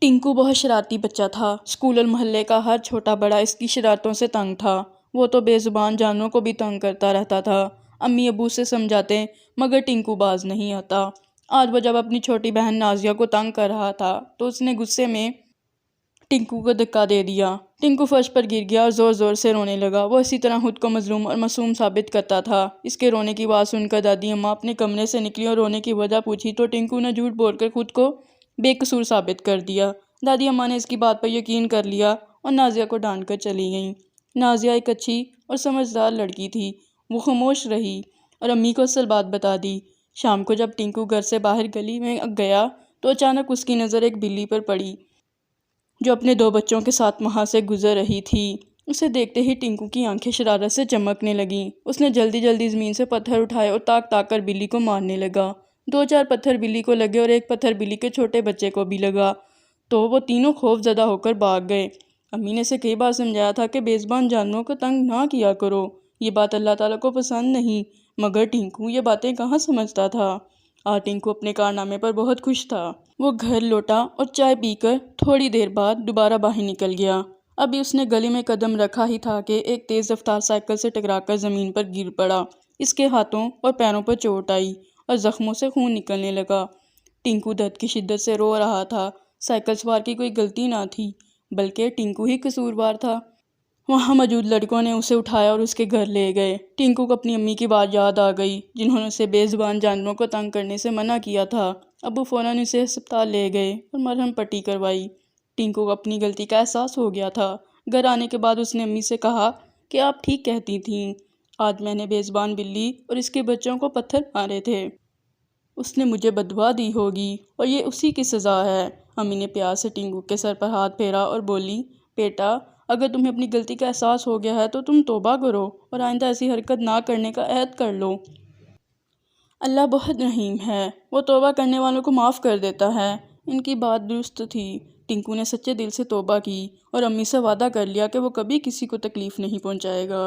ٹنکو بہت شرارتی بچہ تھا۔ اسکول اور محلے کا ہر چھوٹا بڑا اس کی شرارتوں سے تنگ تھا۔ وہ تو بے زبان جانوروں کو بھی تنگ کرتا رہتا تھا۔ امی ابو سے سمجھاتے مگر ٹنکو باز نہیں آتا۔ آج وہ جب اپنی چھوٹی بہن نازیہ کو تنگ کر رہا تھا تو اس نے غصے میں ٹنکو کو دھکا دے دیا۔ ٹنکو فرش پر گر گیا اور زور زور سے رونے لگا۔ وہ اسی طرح خود کو مظلوم اور معصوم ثابت کرتا تھا۔ اس کے رونے کی آواز سن کر دادی اماں اپنے کمرے سے نکلی اور رونے کی وجہ پوچھی تو ٹنکو نے جھوٹ بول کر خود کو بے قصور ثابت کر دیا۔ دادی اماں نے اس کی بات پر یقین کر لیا اور نازیہ کو ڈانٹ کر چلی گئیں۔ نازیہ ایک اچھی اور سمجھدار لڑکی تھی۔ وہ خاموش رہی اور امی کو اصل بات بتا دی۔ شام کو جب ٹنکو گھر سے باہر گلی میں گیا تو اچانک اس کی نظر ایک بلی پر پڑی جو اپنے 2 بچوں کے ساتھ وہاں سے گزر رہی تھی۔ اسے دیکھتے ہی ٹنکو کی آنکھیں شرارت سے چمکنے لگیں۔ اس نے جلدی جلدی زمین سے پتھر اٹھائے اور تاک تاک کر بلی کو مارنے لگا۔ 2-4 پتھر بلی کو لگے اور ایک پتھر بلی کے چھوٹے بچے کو بھی لگا تو وہ تینوں خوف زدہ ہو کر بھاگ گئے۔ امی نے اسے کئی بار سمجھایا تھا کہ بے زبان جانوروں کو تنگ نہ کیا کرو، یہ بات اللہ تعالیٰ کو پسند نہیں، مگر ٹنکو یہ باتیں کہاں سمجھتا تھا۔ آج ٹنکو اپنے کارنامے پر بہت خوش تھا۔ وہ گھر لوٹا اور چائے پی کر تھوڑی دیر بعد دوبارہ باہر نکل گیا۔ ابھی اس نے گلی میں قدم رکھا ہی تھا کہ ایک تیز رفتار سائیکل سے ٹکرا کر زمین پر گر پڑا۔ اس کے ہاتھوں اور پیروں پر چوٹ آئی اور زخموں سے خون نکلنے لگا۔ ٹنکو درد کی شدت سے رو رہا تھا۔ سائیکل سوار کی کوئی غلطی نہ تھی بلکہ ٹنکو ہی قصوروار تھا۔ وہاں موجود لڑکوں نے اسے اٹھایا اور اس کے گھر لے گئے۔ ٹنکو کو اپنی امی کی بات یاد آ گئی جنہوں نے اسے بے زبان جانوروں کو تنگ کرنے سے منع کیا تھا۔ ابو فوراً اسے ہسپتال لے گئے اور مرہم پٹی کروائی۔ ٹنکو کو اپنی غلطی کا احساس ہو گیا تھا۔ گھر آنے کے بعد اس نے امی سے کہا کہ آپ ٹھیک کہتی تھیں، آج میں نے بے زبان بلی اور اس کے بچوں کو پتھر مارے تھے۔ اس نے مجھے بددعا دی ہوگی اور یہ اسی کی سزا ہے۔ امی نے پیار سے ٹنکو کے سر پر ہاتھ پھیرا اور بولی، بیٹا اگر تمہیں اپنی غلطی کا احساس ہو گیا ہے تو تم توبہ کرو اور آئندہ ایسی حرکت نہ کرنے کا عہد کر لو۔ اللہ بہت رحیم ہے، وہ توبہ کرنے والوں کو معاف کر دیتا ہے۔ ان کی بات درست تھی۔ ٹنکو نے سچے دل سے توبہ کی اور امی سے وعدہ کر لیا کہ وہ کبھی کسی کو تکلیف نہیں پہنچائے گا۔